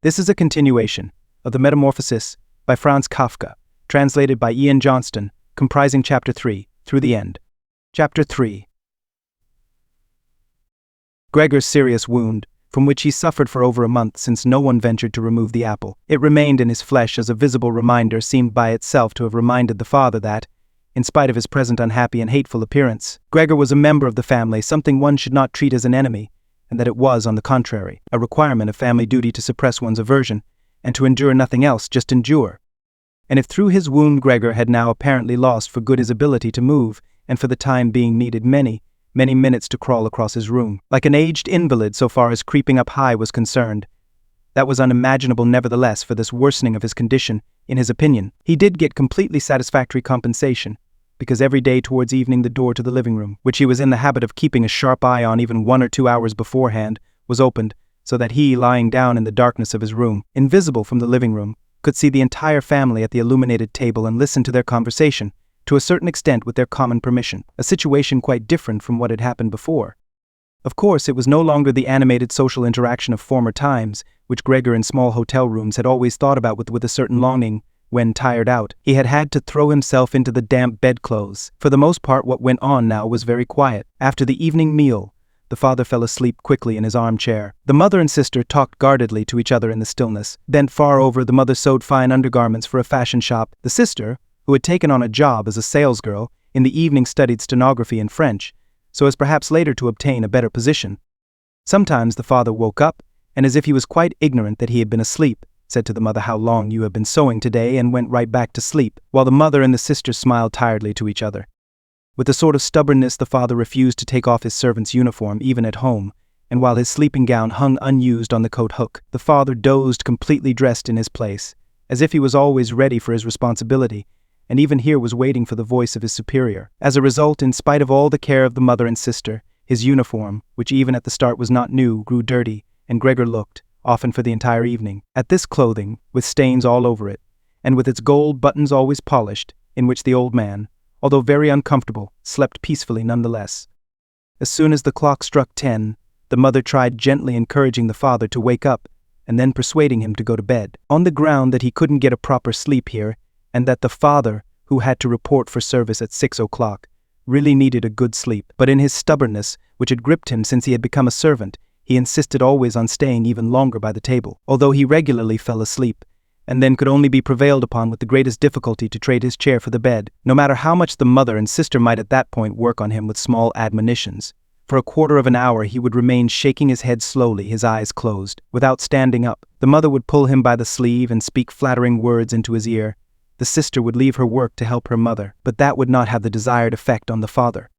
This is a continuation of the Metamorphosis by Franz Kafka, translated by Ian Johnston, comprising Chapter 3 through the end. Chapter 3. Gregor's serious wound, from which he suffered for over a month since no one ventured to remove the apple. It remained in his flesh as a visible reminder seemed by itself to have reminded the father that, in spite of his present unhappy and hateful appearance, Gregor was a member of the family, something one should not treat as an enemy, and that it was, on the contrary, a requirement of family duty to suppress one's aversion, and to endure nothing else, just endure. And if through his wound Gregor had now apparently lost for good his ability to move, and for the time being needed many minutes to crawl across his room, like an aged invalid so far as creeping up high was concerned, that was unimaginable nevertheless for this worsening of his condition, in his opinion. He did get completely satisfactory compensation, because every day towards evening the door to the living room, which he was in the habit of keeping a sharp eye on even 1 or 2 hours beforehand, was opened, so that he, lying down in the darkness of his room, invisible from the living room, could see the entire family at the illuminated table and listen to their conversation, to a certain extent with their common permission, a situation quite different from what had happened before. Of course, it was no longer the animated social interaction of former times, which Gregor in small hotel rooms had always thought about with a certain longing. When, tired out, he had had to throw himself into the damp bedclothes. For the most part, what went on now was very quiet. After the evening meal, the father fell asleep quickly in his armchair. The mother and sister talked guardedly to each other in the stillness. Then far over, the mother sewed fine undergarments for a fashion shop. The sister, who had taken on a job as a salesgirl, in the evening studied stenography and French, so as perhaps later to obtain a better position. Sometimes the father woke up, and as if he was quite ignorant that he had been asleep, said to the mother, "How long you have been sewing today," and went right back to sleep, while the mother and the sister smiled tiredly to each other. With a sort of stubbornness, the father refused to take off his servant's uniform even at home, and while his sleeping gown hung unused on the coat hook, the father dozed completely dressed in his place, as if he was always ready for his responsibility, and even here was waiting for the voice of his superior. As a result, in spite of all the care of the mother and sister, his uniform, which even at the start was not new, grew dirty, and Gregor looked, often for the entire evening, at this clothing, with stains all over it, and with its gold buttons always polished, in which the old man, although very uncomfortable, slept peacefully nonetheless. As soon as the clock struck 10, the mother tried gently encouraging the father to wake up, and then persuading him to go to bed, on the ground that he couldn't get a proper sleep here, and that the father, who had to report for service at 6 o'clock, really needed a good sleep. But in his stubbornness, which had gripped him since he had become a servant, he insisted always on staying even longer by the table, although he regularly fell asleep, and then could only be prevailed upon with the greatest difficulty to trade his chair for the bed, no matter how much the mother and sister might at that point work on him with small admonitions. For a quarter of an hour he would remain shaking his head slowly, his eyes closed, without standing up. The mother would pull him by the sleeve and speak flattering words into his ear. The sister would leave her work to help her mother, but that would not have the desired effect on the father.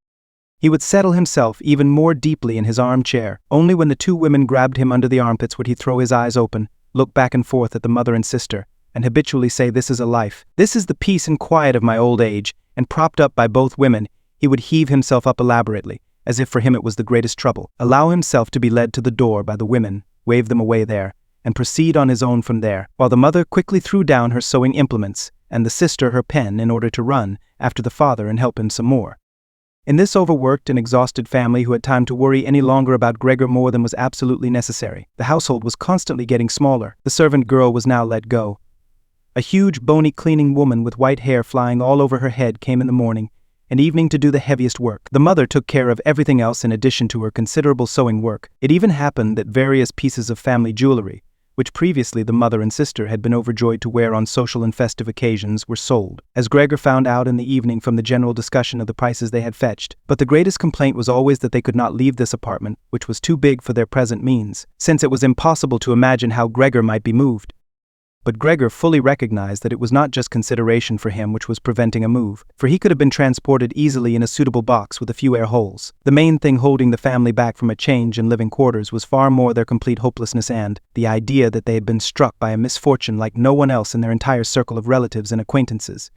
He would settle himself even more deeply in his armchair. Only when the two women grabbed him under the armpits would he throw his eyes open, look back and forth at the mother and sister, and habitually say, "This is a life. This is the peace and quiet of my old age," and propped up by both women, he would heave himself up elaborately, as if for him it was the greatest trouble, allow himself to be led to the door by the women, wave them away there, and proceed on his own from there, while the mother quickly threw down her sewing implements, and the sister her pen in order to run after the father and help him some more. In this overworked and exhausted family who had time to worry any longer about Gregor more than was absolutely necessary, the household was constantly getting smaller. The servant girl was now let go. A huge, bony cleaning woman with white hair flying all over her head came in the morning and evening to do the heaviest work. The mother took care of everything else in addition to her considerable sewing work. It even happened that various pieces of family jewelry, which previously the mother and sister had been overjoyed to wear on social and festive occasions, were sold, as Gregor found out in the evening from the general discussion of the prices they had fetched. But the greatest complaint was always that they could not leave this apartment, which was too big for their present means, since it was impossible to imagine how Gregor might be moved. But Gregor fully recognized that it was not just consideration for him which was preventing a move, for he could have been transported easily in a suitable box with a few air holes. The main thing holding the family back from a change in living quarters was far more their complete hopelessness and the idea that they had been struck by a misfortune like no one else in their entire circle of relatives and acquaintances.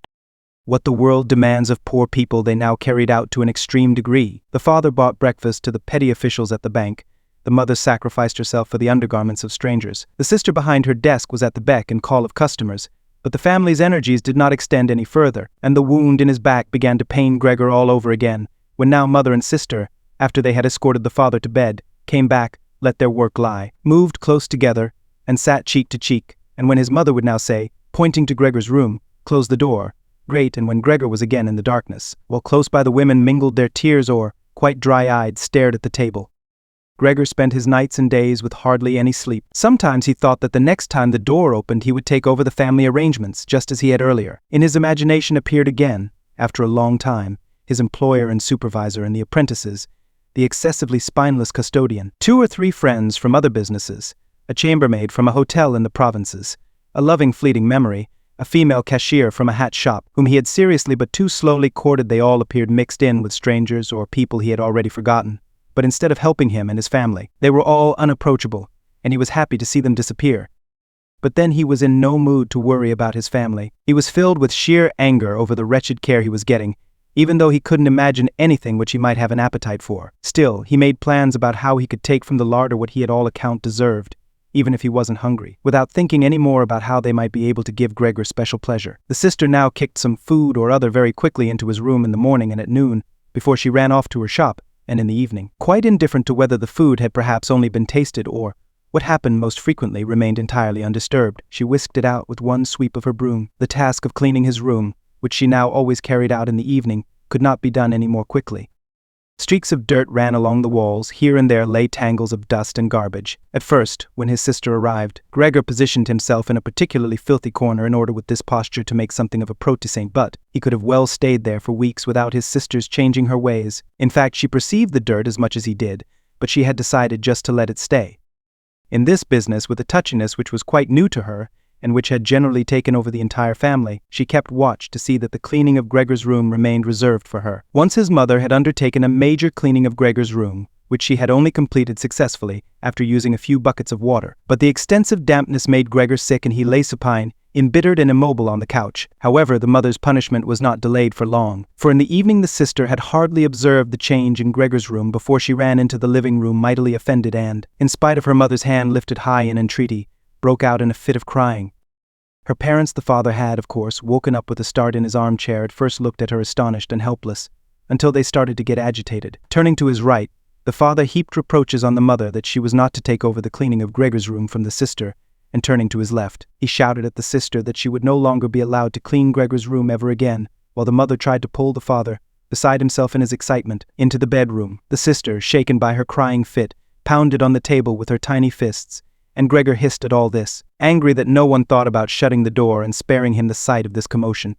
What the world demands of poor people they now carried out to an extreme degree. The father bought breakfast to the petty officials at the bank. The mother sacrificed herself for the undergarments of strangers. The sister behind her desk was at the beck and call of customers, but the family's energies did not extend any further, and the wound in his back began to pain Gregor all over again, when now mother and sister, after they had escorted the father to bed, came back, let their work lie, moved close together, and sat cheek to cheek, and when his mother would now say, pointing to Gregor's room, "Close the door," great, and when Gregor was again in the darkness, while close by the women mingled their tears or, quite dry-eyed, stared at the table. Gregor spent his nights and days with hardly any sleep. Sometimes he thought that the next time the door opened he would take over the family arrangements, just as he had earlier. In his imagination appeared again, after a long time, his employer and supervisor and the apprentices, the excessively spineless custodian, 2 or 3 friends from other businesses, a chambermaid from a hotel in the provinces, a loving fleeting memory, a female cashier from a hat shop, whom he had seriously but too slowly courted. They all appeared mixed in with strangers or people he had already forgotten. But instead of helping him and his family, they were all unapproachable, and he was happy to see them disappear. But then he was in no mood to worry about his family. He was filled with sheer anger over the wretched care he was getting, even though he couldn't imagine anything which he might have an appetite for. Still, he made plans about how he could take from the larder what he at all account deserved, even if he wasn't hungry, without thinking any more about how they might be able to give Gregor special pleasure. The sister now kicked some food or other very quickly into his room in the morning and at noon, before she ran off to her shop, and in the evening, quite indifferent to whether the food had perhaps only been tasted or, what happened most frequently, remained entirely undisturbed. She whisked it out with one sweep of her broom. The task of cleaning his room, which she now always carried out in the evening, could not be done any more quickly. Streaks of dirt ran along the walls, here and there lay tangles of dust and garbage. At first, when his sister arrived, Gregor positioned himself in a particularly filthy corner in order with this posture to make something of a protestant, but he could have well stayed there for weeks without his sister's changing her ways. In fact, she perceived the dirt as much as he did, but she had decided just to let it stay. In this business, with a touchiness which was quite new to her, and which had generally taken over the entire family, she kept watch to see that the cleaning of Gregor's room remained reserved for her. Once his mother had undertaken a major cleaning of Gregor's room, which she had only completed successfully after using a few buckets of water. But the extensive dampness made Gregor sick and he lay supine, embittered and immobile on the couch. However, the mother's punishment was not delayed for long, for in the evening the sister had hardly observed the change in Gregor's room before she ran into the living room mightily offended and, in spite of her mother's hand lifted high in entreaty, broke out in a fit of crying. Her parents, the father had, of course, woken up with a start in his armchair, at first looked at her astonished and helpless, until they started to get agitated. Turning to his right, the father heaped reproaches on the mother that she was not to take over the cleaning of Gregor's room from the sister, and turning to his left, he shouted at the sister that she would no longer be allowed to clean Gregor's room ever again, while the mother tried to pull the father, beside himself in his excitement, into the bedroom. The sister, shaken by her crying fit, pounded on the table with her tiny fists, and Gregor hissed at all this, angry that no one thought about shutting the door and sparing him the sight of this commotion.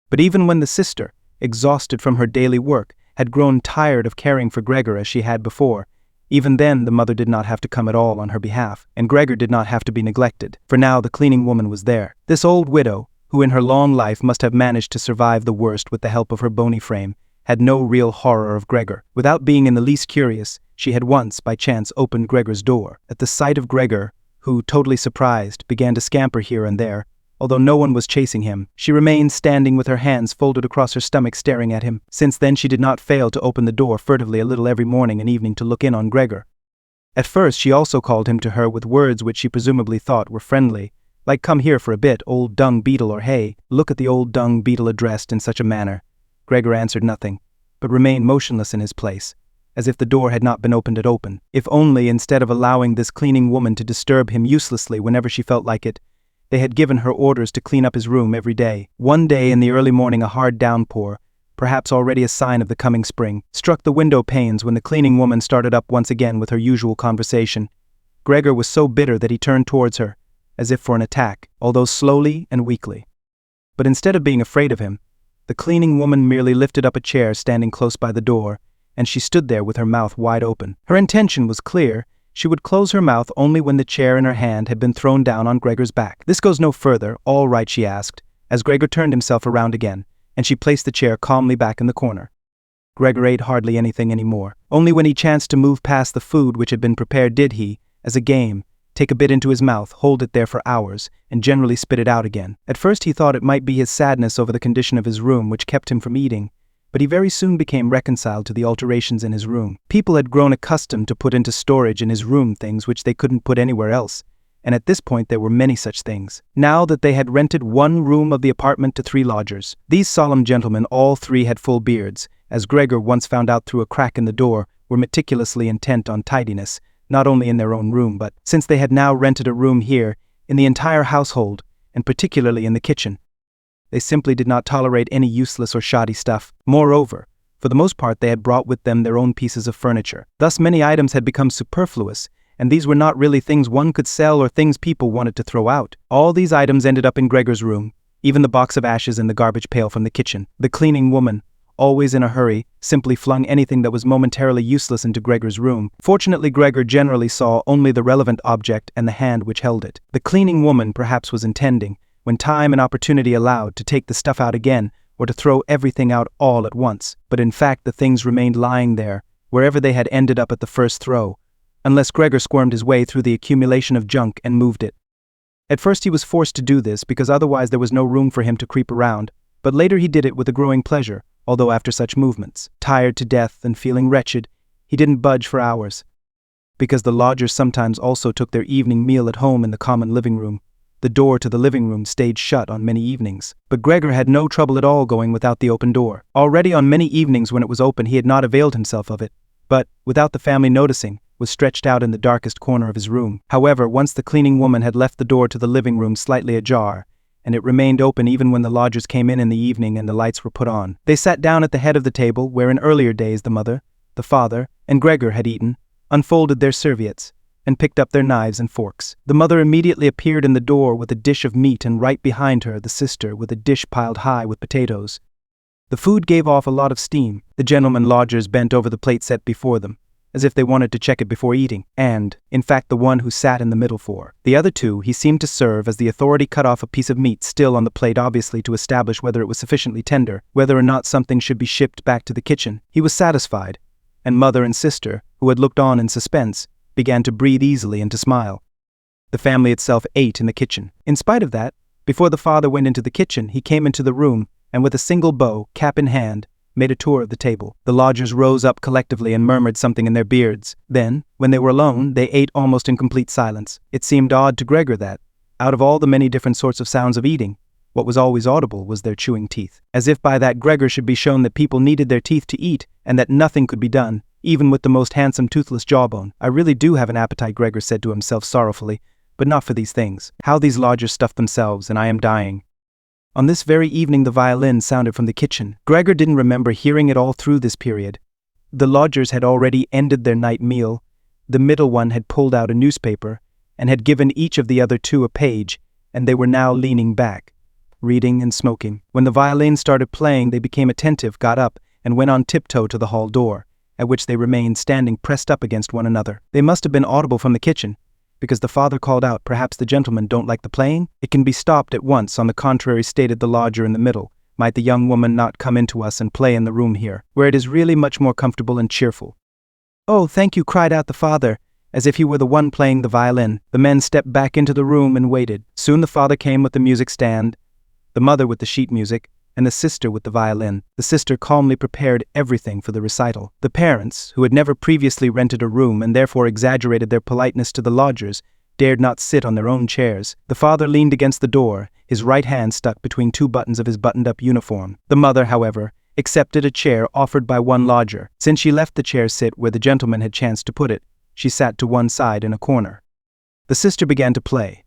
But even when the sister, exhausted from her daily work, had grown tired of caring for Gregor as she had before, even then the mother did not have to come at all on her behalf, and Gregor did not have to be neglected, for now the cleaning woman was there. This old widow, who in her long life must have managed to survive the worst with the help of her bony frame, had no real horror of Gregor. Without being in the least curious, she had once, by chance, opened Gregor's door. At the sight of Gregor, who, totally surprised, began to scamper here and there, although no one was chasing him, she remained standing with her hands folded across her stomach staring at him. Since then she did not fail to open the door furtively a little every morning and evening to look in on Gregor. At first she also called him to her with words which she presumably thought were friendly, like "Come here for a bit, old dung beetle," or "Hey, look at the old dung beetle," addressed in such a manner. Gregor answered nothing, but remained motionless in his place, as if the door had not been opened at open. If only, instead of allowing this cleaning woman to disturb him uselessly whenever she felt like it, they had given her orders to clean up his room every day. One day in the early morning a hard downpour, perhaps already a sign of the coming spring, struck the window panes when the cleaning woman started up once again with her usual conversation. Gregor was so bitter that he turned towards her, as if for an attack, although slowly and weakly. But instead of being afraid of him, the cleaning woman merely lifted up a chair standing close by the door, and she stood there with her mouth wide open. Her intention was clear. She would close her mouth only when the chair in her hand had been thrown down on Gregor's back. "This goes no further, all right?" she asked, as Gregor turned himself around again, and she placed the chair calmly back in the corner. Gregor ate hardly anything anymore. Only when he chanced to move past the food which had been prepared did he, as a game, take a bit into his mouth, hold it there for hours, and generally spit it out again. At first he thought it might be his sadness over the condition of his room which kept him from eating, but he very soon became reconciled to the alterations in his room. People had grown accustomed to put into storage in his room things which they couldn't put anywhere else, and at this point there were many such things. Now that they had rented one room of the apartment to 3 lodgers, these solemn gentlemen, all 3 had full beards, as Gregor once found out through a crack in the door, were meticulously intent on tidiness, not only in their own room but, since they had now rented a room here, in the entire household, and particularly in the kitchen. They simply did not tolerate any useless or shoddy stuff. Moreover, for the most part they had brought with them their own pieces of furniture. Thus many items had become superfluous, and these were not really things one could sell or things people wanted to throw out. All these items ended up in Gregor's room, even the box of ashes in the garbage pail from the kitchen. The cleaning woman, always in a hurry, simply flung anything that was momentarily useless into Gregor's room. Fortunately, Gregor generally saw only the relevant object and the hand which held it. The cleaning woman perhaps was intending, when time and opportunity allowed, to take the stuff out again or to throw everything out all at once. But in fact the things remained lying there, wherever they had ended up at the first throw, unless Gregor squirmed his way through the accumulation of junk and moved it. At first he was forced to do this because otherwise there was no room for him to creep around, but later he did it with a growing pleasure, although after such movements, tired to death and feeling wretched, he didn't budge for hours. Because the lodgers sometimes also took their evening meal at home in the common living room, the door to the living room stayed shut on many evenings. But Gregor had no trouble at all going without the open door. Already on many evenings when it was open he had not availed himself of it, but, without the family noticing, was stretched out in the darkest corner of his room. However, once the cleaning woman had left the door to the living room slightly ajar, and it remained open even when the lodgers came in the evening and the lights were put on. They sat down at the head of the table where in earlier days the mother, the father, and Gregor had eaten, unfolded their serviettes, and picked up their knives and forks. The mother immediately appeared in the door with a dish of meat, and right behind her the sister with a dish piled high with potatoes. The food gave off a lot of steam. The gentlemen lodgers bent over the plate set before them, as if they wanted to check it before eating, and, in fact, the one who sat in the middle for the other two he seemed to serve as the authority cut off a piece of meat still on the plate, obviously to establish whether it was sufficiently tender, whether or not something should be shipped back to the kitchen. He was satisfied, and mother and sister, who had looked on in suspense, began to breathe easily and to smile. The family itself ate in the kitchen. In spite of that, before the father went into the kitchen, he came into the room, and with a single bow, cap in hand, made a tour of the table. The lodgers rose up collectively and murmured something in their beards. Then, when they were alone, they ate almost in complete silence. It seemed odd to Gregor that, out of all the many different sorts of sounds of eating, what was always audible was their chewing teeth. As if by that Gregor should be shown that people needed their teeth to eat, and that nothing could be done, even with the most handsome toothless jawbone. I really do have an appetite, Gregor said to himself sorrowfully, but not for these things. How these lodgers stuff themselves, and I am dying. On this very evening the violin sounded from the kitchen. Gregor didn't remember hearing it all through this period. The lodgers had already ended their night meal, the middle one had pulled out a newspaper, and had given each of the other two a page, and they were now leaning back, reading and smoking. When the violin started playing they became attentive, got up, and went on tiptoe to the hall door, at which they remained standing pressed up against one another. They must have been audible from the kitchen, because the father called out, "Perhaps the gentlemen don't like the playing? It can be stopped at once, on the contrary," stated the lodger in the middle. "Might the young woman not come into us and play in the room here, where it is really much more comfortable and cheerful?" "Oh, thank you," cried out the father, as if he were the one playing the violin. The men stepped back into the room and waited. Soon the father came with the music stand, the mother with the sheet music, and the sister with the violin. The sister calmly prepared everything for the recital. The parents, who had never previously rented a room and therefore exaggerated their politeness to the lodgers, dared not sit on their own chairs. The father leaned against the door, his right hand stuck between two buttons of his buttoned-up uniform. The mother, however, accepted a chair offered by one lodger. Since she left the chair sit where the gentleman had chanced to put it, she sat to one side in a corner. The sister began to play.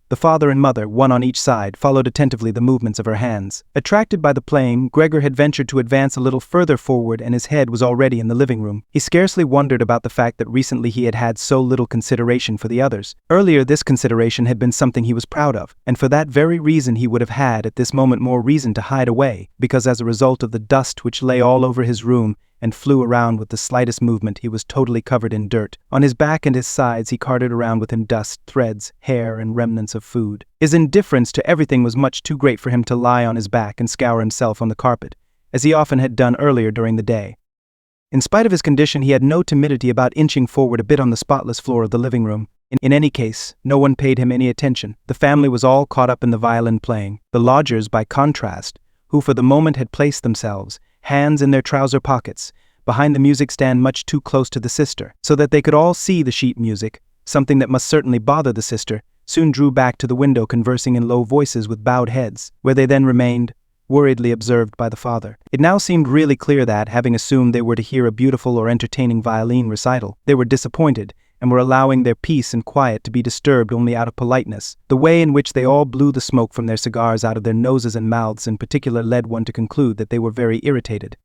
The father and mother, one on each side, followed attentively the movements of her hands. Attracted by the playing, Gregor had ventured to advance a little further forward, and his head was already in the living room. He scarcely wondered about the fact that recently he had had so little consideration for the others. Earlier this consideration had been something he was proud of, and for that very reason he would have had at this moment more reason to hide away, because as a result of the dust which lay all over his room and flew around with the slightest movement, he was totally covered in dirt. On his back and his sides he carted around with him dust, threads, hair, and remnants of food. His indifference to everything was much too great for him to lie on his back and scour himself on the carpet, as he often had done earlier during the day. In spite of his condition, he had no timidity about inching forward a bit on the spotless floor of the living room. In any case, no one paid him any attention. The family was all caught up in the violin playing. The lodgers, by contrast, who for the moment had placed themselves, hands in their trouser pockets, behind the music stand much too close to the sister, so that they could all see the sheet music, something that must certainly bother the sister, soon drew back to the window conversing in low voices with bowed heads, where they then remained, worriedly observed by the father. It now seemed really clear that, having assumed they were to hear a beautiful or entertaining violin recital, they were disappointed, and were allowing their peace and quiet to be disturbed only out of politeness. The way in which they all blew the smoke from their cigars out of their noses and mouths in particular led one to conclude that they were very irritated.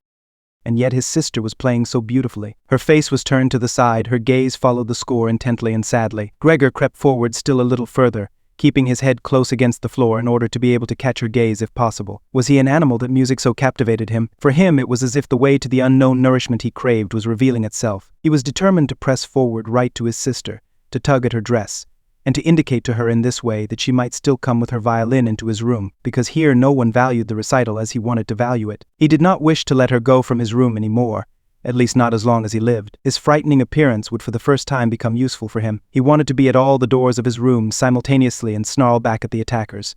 And yet his sister was playing so beautifully. Her face was turned to the side, her gaze followed the score intently and sadly. Gregor crept forward still a little further, keeping his head close against the floor in order to be able to catch her gaze if possible. Was he an animal that music so captivated him? For him it was as if the way to the unknown nourishment he craved was revealing itself. He was determined to press forward right to his sister, to tug at her dress, and to indicate to her in this way that she might still come with her violin into his room, because here no one valued the recital as he wanted to value it. He did not wish to let her go from his room any more, at least not as long as he lived. His frightening appearance would for the first time become useful for him. He wanted to be at all the doors of his room simultaneously and snarl back at the attackers.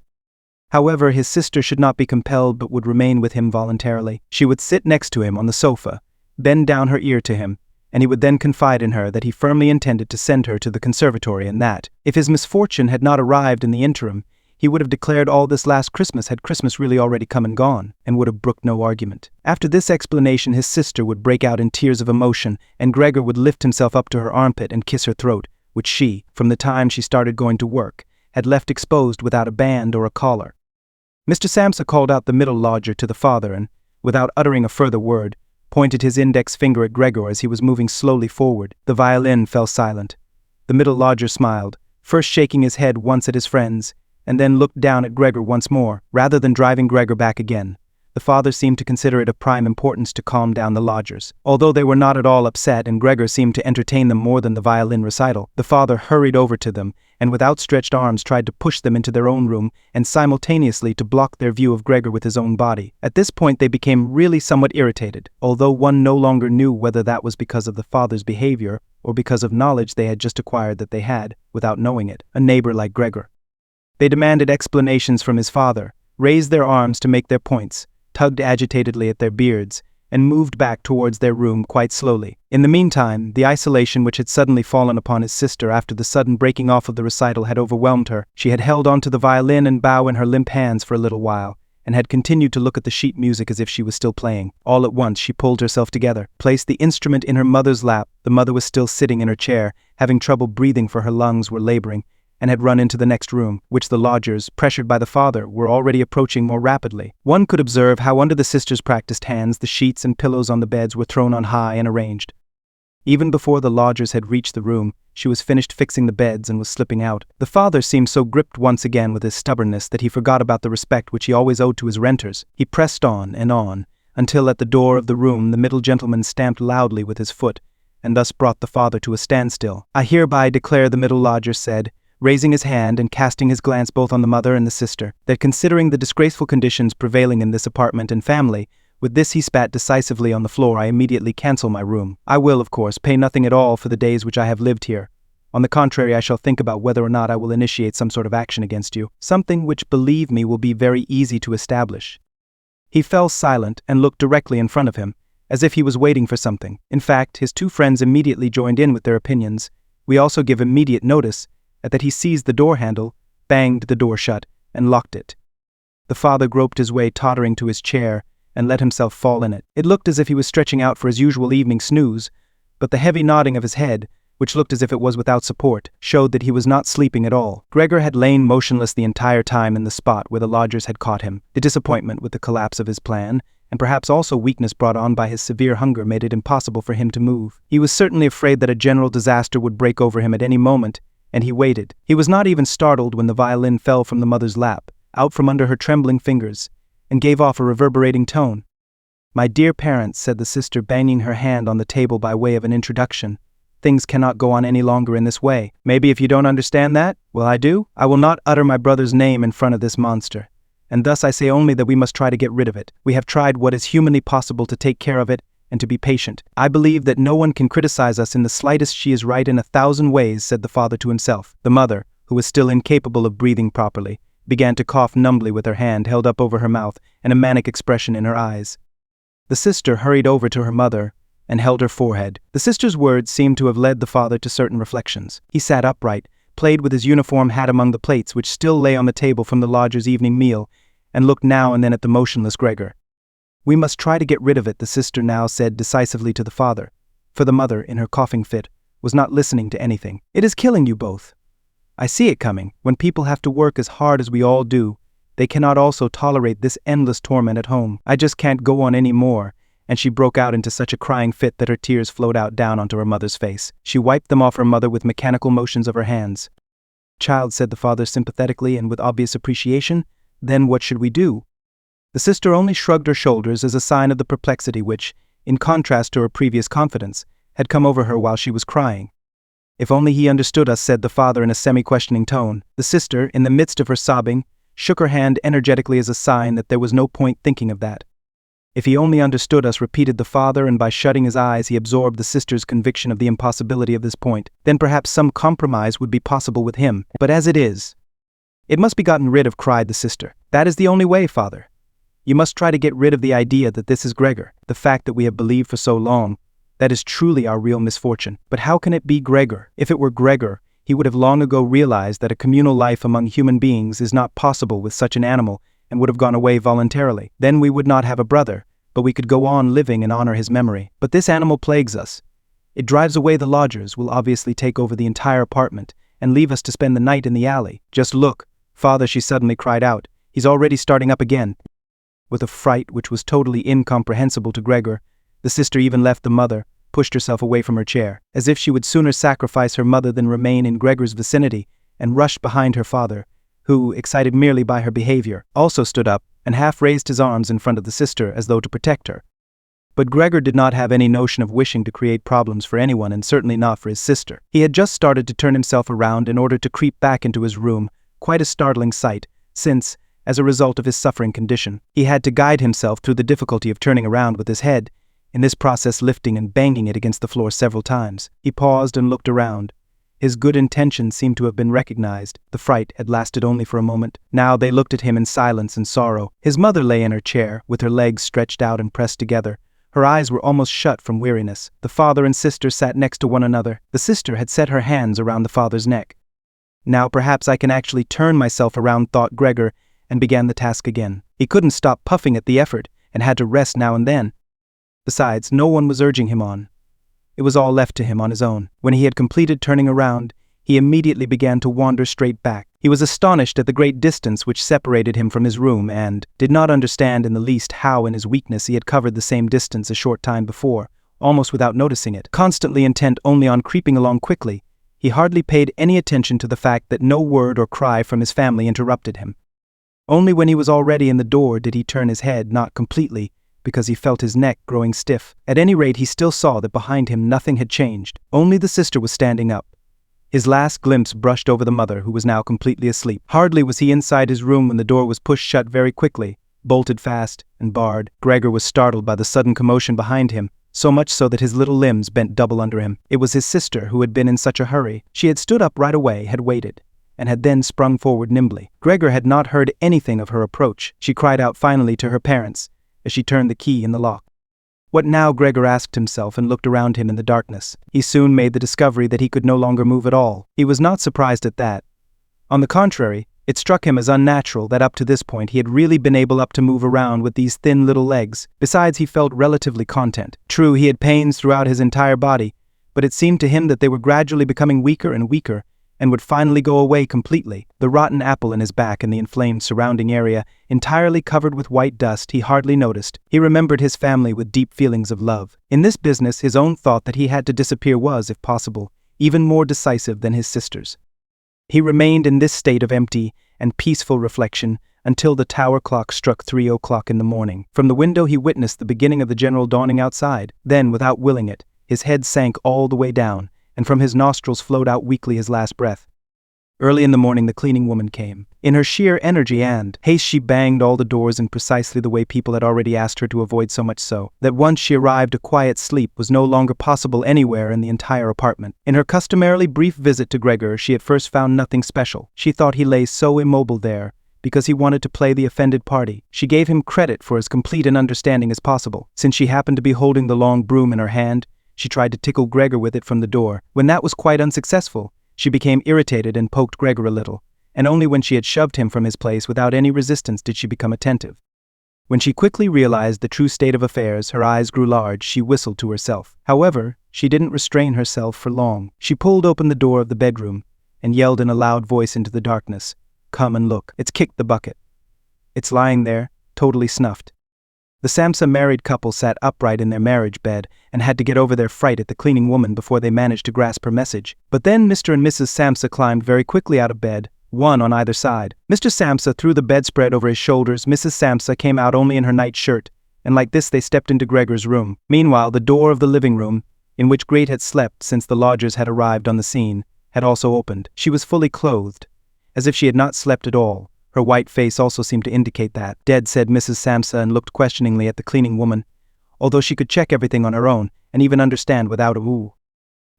However, his sister should not be compelled but would remain with him voluntarily. She would sit next to him on the sofa, bend down her ear to him, and he would then confide in her that he firmly intended to send her to the conservatory and that, if his misfortune had not arrived in the interim, he would have declared all this last Christmas had Christmas really already come and gone, and would have brooked no argument. After this explanation his sister would break out in tears of emotion, and Gregor would lift himself up to her armpit and kiss her throat, which she, from the time she started going to work, had left exposed without a band or a collar. Mr. Samsa called out the middle lodger to the father and, without uttering a further word, pointed his index finger at Gregor as he was moving slowly forward. The violin fell silent. The middle lodger smiled, first shaking his head once at his friends, and then looked down at Gregor once more, rather than driving Gregor back again. The father seemed to consider it of prime importance to calm down the lodgers. Although they were not at all upset and Gregor seemed to entertain them more than the violin recital, the father hurried over to them and with outstretched arms tried to push them into their own room and simultaneously to block their view of Gregor with his own body. At this point they became really somewhat irritated, although one no longer knew whether that was because of the father's behavior or because of knowledge they had just acquired that they had, without knowing it, a neighbor like Gregor. They demanded explanations from his father, raised their arms to make their points, tugged agitatedly at their beards, and moved back towards their room quite slowly. In the meantime, the isolation which had suddenly fallen upon his sister after the sudden breaking off of the recital had overwhelmed her. She had held onto the violin and bow in her limp hands for a little while, and had continued to look at the sheet music as if she was still playing. All at once she pulled herself together, placed the instrument in her mother's lap. The mother was still sitting in her chair, having trouble breathing for her lungs were laboring, and had run into the next room, which the lodgers, pressured by the father, were already approaching more rapidly. One could observe how under the sisters' practiced hands the sheets and pillows on the beds were thrown on high and arranged. Even before the lodgers had reached the room, she was finished fixing the beds and was slipping out. The father seemed so gripped once again with his stubbornness that he forgot about the respect which he always owed to his renters. He pressed on, until at the door of the room the middle gentleman stamped loudly with his foot, and thus brought the father to a standstill. "I hereby declare," the middle lodger said, raising his hand and casting his glance both on the mother and the sister, "that considering the disgraceful conditions prevailing in this apartment and family," with this he spat decisively on the floor, "I immediately cancel my room. I will, of course, pay nothing at all for the days which I have lived here. On the contrary, I shall think about whether or not I will initiate some sort of action against you, something which, believe me, will be very easy to establish." He fell silent and looked directly in front of him, as if he was waiting for something. In fact, his two friends immediately joined in with their opinions. We also give immediate notice that he seized the door handle, banged the door shut, and locked it. The father groped his way tottering to his chair and let himself fall in it. It looked as if he was stretching out for his usual evening snooze, but the heavy nodding of his head, which looked as if it was without support, showed that he was not sleeping at all. Gregor had lain motionless the entire time in the spot where the lodgers had caught him. The disappointment with the collapse of his plan, and perhaps also weakness brought on by his severe hunger, made it impossible for him to move. He was certainly afraid that a general disaster would break over him at any moment, and he waited. He was not even startled when the violin fell from the mother's lap, out from under her trembling fingers, and gave off a reverberating tone. "My dear parents," said the sister, banging her hand on the table by way of an introduction, "things cannot go on any longer in this way. Maybe if you don't understand that, well, I do. I will not utter my brother's name in front of this monster. And thus I say only that we must try to get rid of it. We have tried what is humanly possible to take care of it, and to be patient. I believe that no one can criticize us in the slightest. She is right in 1,000 ways," said the father to himself. The mother, who was still incapable of breathing properly, began to cough numbly with her hand held up over her mouth and a manic expression in her eyes. The sister hurried over to her mother and held her forehead. The sister's words seemed to have led the father to certain reflections. He sat upright, played with his uniform hat among the plates which still lay on the table from the lodger's evening meal, and looked now and then at the motionless Gregor. "We must try to get rid of it," the sister now said decisively to the father, for the mother, in her coughing fit, was not listening to anything. "It is killing you both. I see it coming. When people have to work as hard as we all do, they cannot also tolerate this endless torment at home. I just can't go on any more." And she broke out into such a crying fit that her tears flowed out down onto her mother's face. She wiped them off her mother with mechanical motions of her hands. "Child," said the father sympathetically and with obvious appreciation, "then what should we do?" The sister only shrugged her shoulders as a sign of the perplexity which, in contrast to her previous confidence, had come over her while she was crying. "If only he understood us," said the father in a semi-questioning tone. The sister, in the midst of her sobbing, shook her hand energetically as a sign that there was no point thinking of that. "If he only understood us," repeated the father, and by shutting his eyes he absorbed the sister's conviction of the impossibility of this point. "Then perhaps some compromise would be possible with him. But as it is, it must be gotten rid of," cried the sister. "That is the only way, father. You must try to get rid of the idea that this is Gregor, the fact that we have believed for so long. That is truly our real misfortune. But how can it be Gregor? If it were Gregor, he would have long ago realized that a communal life among human beings is not possible with such an animal, and would have gone away voluntarily. Then we would not have a brother, but we could go on living and honor his memory. But this animal plagues us. It drives away the lodgers, will obviously take over the entire apartment, and leave us to spend the night in the alley. Just look, father," she suddenly cried out. "He's already starting up again." With a fright which was totally incomprehensible to Gregor, the sister even left the mother, pushed herself away from her chair, as if she would sooner sacrifice her mother than remain in Gregor's vicinity, and rushed behind her father, who, excited merely by her behavior, also stood up and half raised his arms in front of the sister as though to protect her. But Gregor did not have any notion of wishing to create problems for anyone, and certainly not for his sister. He had just started to turn himself around in order to creep back into his room, quite a startling sight, since, as a result of his suffering condition, he had to guide himself through the difficulty of turning around with his head, in this process lifting and banging it against the floor several times. He paused and looked around. His good intentions seemed to have been recognized. The fright had lasted only for a moment. Now they looked at him in silence and sorrow. His mother lay in her chair, with her legs stretched out and pressed together. Her eyes were almost shut from weariness. The father and sister sat next to one another. The sister had set her hands around the father's neck. "Now perhaps I can actually turn myself around," thought Gregor, and began the task again. He couldn't stop puffing at the effort, and had to rest now and then. Besides, no one was urging him on. It was all left to him on his own. When he had completed turning around, he immediately began to wander straight back. He was astonished at the great distance which separated him from his room, and did not understand in the least how in his weakness he had covered the same distance a short time before, almost without noticing it. Constantly intent only on creeping along quickly, he hardly paid any attention to the fact that no word or cry from his family interrupted him. Only when he was already in the door did he turn his head, not completely, because he felt his neck growing stiff. At any rate, he still saw that behind him nothing had changed. Only the sister was standing up. His last glimpse brushed over the mother, who was now completely asleep. Hardly was he inside his room when the door was pushed shut very quickly, bolted fast, and barred. Gregor was startled by the sudden commotion behind him, so much so that his little limbs bent double under him. It was his sister who had been in such a hurry. She had stood up right away, had waited, and had then sprung forward nimbly. Gregor had not heard anything of her approach. She cried out finally to her parents, as she turned the key in the lock. What now? Gregor asked himself and looked around him in the darkness. He soon made the discovery that he could no longer move at all. He was not surprised at that. On the contrary, it struck him as unnatural that up to this point he had really been able to move around with these thin little legs. Besides, he felt relatively content. True, he had pains throughout his entire body, but it seemed to him that they were gradually becoming weaker and weaker, and would finally go away completely. The rotten apple in his back and the inflamed surrounding area, entirely covered with white dust, he hardly noticed. He remembered his family with deep feelings of love. In this business, his own thought that he had to disappear was, if possible, even more decisive than his sister's. He remained in this state of empty and peaceful reflection until the tower clock struck 3 o'clock in the morning. From the window he witnessed the beginning of the general dawning outside. Then, without willing it, his head sank all the way down, and from his nostrils flowed out weakly his last breath. Early in the morning the cleaning woman came. In her sheer energy and haste she banged all the doors in precisely the way people had already asked her to avoid, so much so that once she arrived a quiet sleep was no longer possible anywhere in the entire apartment. In her customarily brief visit to Gregor, she at first found nothing special. She thought he lay so immobile there because he wanted to play the offended party. She gave him credit for as complete an understanding as possible. Since she happened to be holding the long broom in her hand, she tried to tickle Gregor with it from the door. When that was quite unsuccessful, she became irritated and poked Gregor a little, and only when she had shoved him from his place without any resistance did she become attentive. When she quickly realized the true state of affairs, her eyes grew large. She whistled to herself. However, She didn't restrain herself for long. She pulled open the door of the bedroom and yelled in a loud voice into the darkness, "Come and look. It's kicked the bucket. It's lying there, totally snuffed." The Samsa married couple sat upright in their marriage bed and had to get over their fright at the cleaning woman before they managed to grasp her message. But then Mr. and Mrs. Samsa climbed very quickly out of bed, one on either side. Mr. Samsa threw the bedspread over his shoulders. Mrs. Samsa came out only in her night shirt, and like this they stepped into Gregor's room. Meanwhile, the door of the living room, in which Gregor had slept since the lodgers had arrived on the scene, had also opened. She was fully clothed, as if she had not slept at all. Her white face also seemed to indicate that. "Dead," said Mrs. Samsa and looked questioningly at the cleaning woman, although she could check everything on her own and even understand without a "ooh."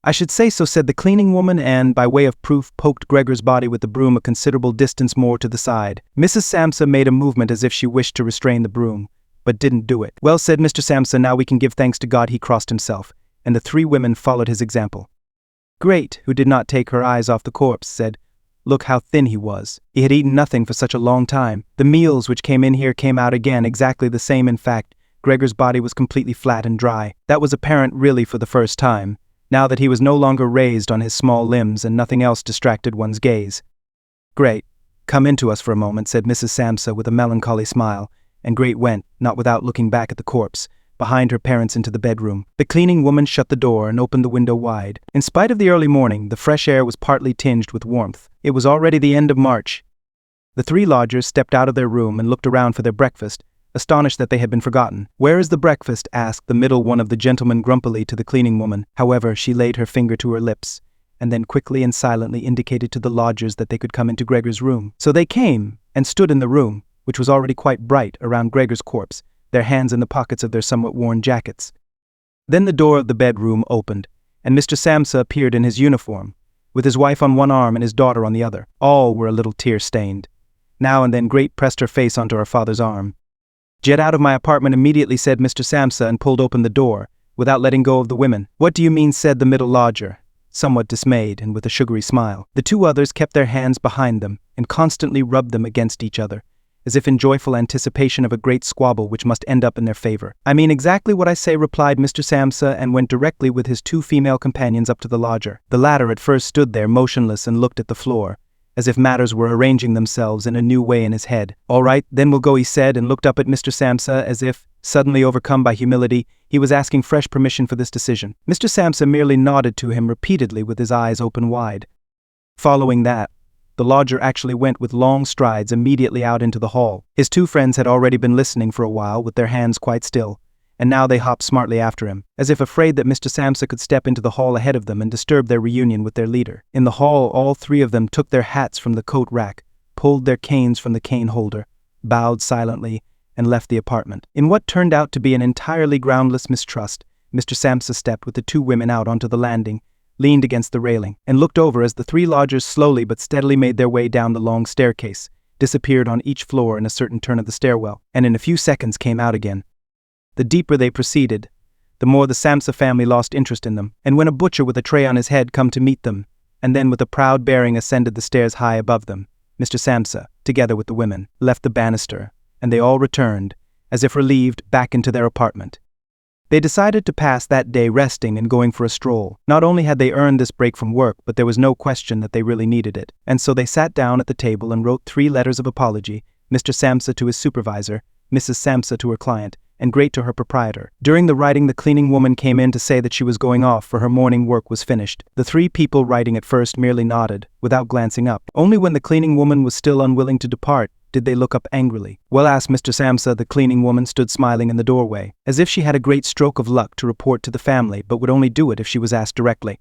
"I should say so," said the cleaning woman and, by way of proof, poked Gregor's body with the broom a considerable distance more to the side. Mrs. Samsa made a movement as if she wished to restrain the broom, but didn't do it. "Well," said Mr. Samsa, "now we can give thanks to God he crossed himself," and the three women followed his example. Great, who did not take her eyes off the corpse, said, "Look how thin he was. He had eaten nothing for such a long time. The meals which came in here came out again exactly the same. In fact, Gregor's body was completely flat and dry. That was apparent really for the first time, now that he was no longer raised on his small limbs and nothing else distracted one's gaze." "Great, come into us for a moment," said Mrs. Samsa with a melancholy smile, and Great went, not without looking back at the corpse, behind her parents into the bedroom. The cleaning woman shut the door and opened the window wide. In spite of the early morning, the fresh air was partly tinged with warmth. It was already the end of March. The three lodgers stepped out of their room and looked around for their breakfast, astonished that they had been forgotten. "Where is the breakfast?" asked the middle one of the gentlemen grumpily to the cleaning woman. However, she laid her finger to her lips, and then quickly and silently indicated to the lodgers that they could come into Gregor's room. So they came, and stood in the room, which was already quite bright, around Gregor's corpse, their hands in the pockets of their somewhat worn jackets. Then the door of the bedroom opened, and Mr. Samsa appeared in his uniform, with his wife on one arm and his daughter on the other. All were a little tear-stained. Now and then Great pressed her face onto her father's arm. "Get out of my apartment immediately," said Mr. Samsa, and pulled open the door, without letting go of the women. "What do you mean?" said the middle lodger, somewhat dismayed and with a sugary smile. The two others kept their hands behind them and constantly rubbed them against each other, as if in joyful anticipation of a great squabble which must end up in their favor. "I mean exactly what I say," replied Mr. Samsa, and went directly with his two female companions up to the lodger. The latter at first stood there motionless and looked at the floor, as if matters were arranging themselves in a new way in his head. "All right, then we'll go," he said, and looked up at Mr. Samsa as if, suddenly overcome by humility, he was asking fresh permission for this decision. Mr. Samsa merely nodded to him repeatedly with his eyes open wide. Following that, the lodger actually went with long strides immediately out into the hall. His two friends had already been listening for a while with their hands quite still, and now they hopped smartly after him, as if afraid that Mr. Samsa could step into the hall ahead of them and disturb their reunion with their leader. In the hall, all three of them took their hats from the coat rack, pulled their canes from the cane holder, bowed silently, and left the apartment. In what turned out to be an entirely groundless mistrust, Mr. Samsa stepped with the two women out onto the landing, leaned against the railing, and looked over as the three lodgers slowly but steadily made their way down the long staircase, disappeared on each floor in a certain turn of the stairwell, and in a few seconds came out again. The deeper they proceeded, the more the Samsa family lost interest in them, and when a butcher with a tray on his head come to meet them, and then with a proud bearing ascended the stairs high above them, Mr. Samsa, together with the women, left the banister, and they all returned, as if relieved, back into their apartment. They decided to pass that day resting and going for a stroll. Not only had they earned this break from work, but there was no question that they really needed it. And so they sat down at the table and wrote 3 letters of apology, Mr. Samsa to his supervisor, Mrs. Samsa to her client, and Great to her proprietor. During the writing, the cleaning woman came in to say that she was going off, for her morning work was finished. The 3 people writing at first merely nodded, without glancing up. Only when the cleaning woman was still unwilling to depart did they look up angrily. "Well," asked Mr. Samsa. The cleaning woman stood smiling in the doorway, as if she had a great stroke of luck to report to the family, but would only do it if she was asked directly.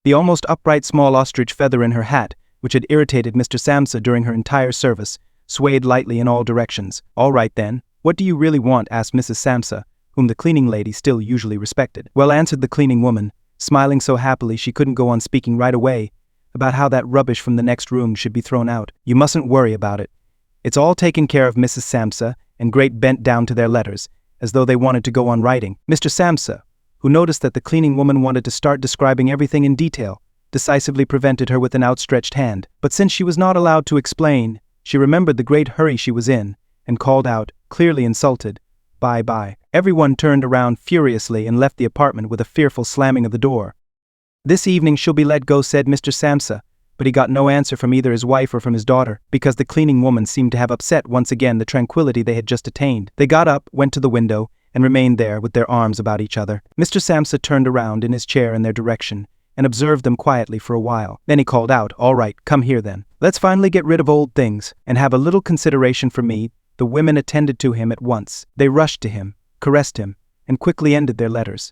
The almost upright small ostrich feather in her hat, which had irritated Mr. Samsa during her entire service, swayed lightly in all directions. "All right then, what do you really want?" asked Mrs. Samsa, whom the cleaning lady still usually respected. "Well," answered the cleaning woman, smiling so happily she couldn't go on speaking right away, "about how that rubbish from the next room should be thrown out. You mustn't worry about it. It's all taken care of, Mrs. Samsa," and Great bent down to their letters, as though they wanted to go on writing. Mr. Samsa, who noticed that the cleaning woman wanted to start describing everything in detail, decisively prevented her with an outstretched hand. But since she was not allowed to explain, she remembered the great hurry she was in, and called out, clearly insulted, bye-bye. Everyone turned around furiously and left the apartment with a fearful slamming of the door. "This evening she'll be let go," said Mr. Samsa, but he got no answer from either his wife or from his daughter, because the cleaning woman seemed to have upset once again the tranquility they had just attained. They got up, went to the window, and remained there with their arms about each other. Mr. Samsa turned around in his chair in their direction and observed them quietly for a while. Then he called out, "All right, come here then. Let's finally get rid of old things, and have a little consideration for me." The women attended to him at once. They rushed to him, caressed him, and quickly ended their letters.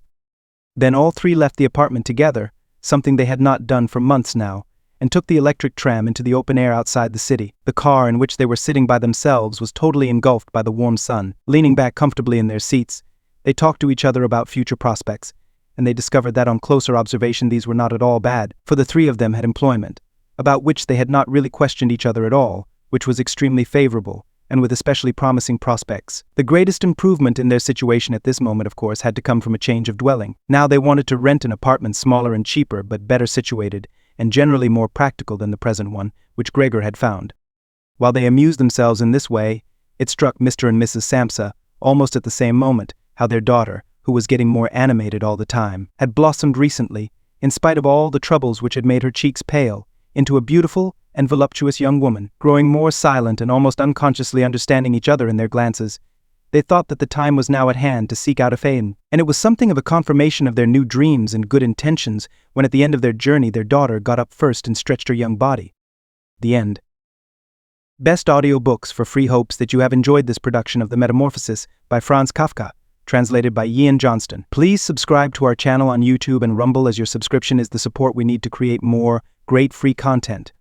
Then all three left the apartment together, something they had not done for months now, and took the electric tram into the open air outside the city. The car in which they were sitting by themselves was totally engulfed by the warm sun. Leaning back comfortably in their seats, they talked to each other about future prospects, and they discovered that on closer observation these were not at all bad, for the three of them had employment, about which they had not really questioned each other at all, which was extremely favorable, and with especially promising prospects. The greatest improvement in their situation at this moment, of course, had to come from a change of dwelling. Now they wanted to rent an apartment smaller and cheaper, but better situated, and generally more practical than the present one, which Gregor had found. While they amused themselves in this way, it struck Mr. and Mrs. Samsa, almost at the same moment, how their daughter, who was getting more animated all the time, had blossomed recently, in spite of all the troubles which had made her cheeks pale, into a beautiful and voluptuous young woman, growing more silent and almost unconsciously understanding each other in their glances. They thought that the time was now at hand to seek out a fame, and it was something of a confirmation of their new dreams and good intentions when at the end of their journey their daughter got up first and stretched her young body. The end. Best audio books for free. Hopes that you have enjoyed this production of The Metamorphosis by Franz Kafka, translated by Ian Johnston. Please subscribe to our channel on YouTube and Rumble, as your subscription is the support we need to create more great free content.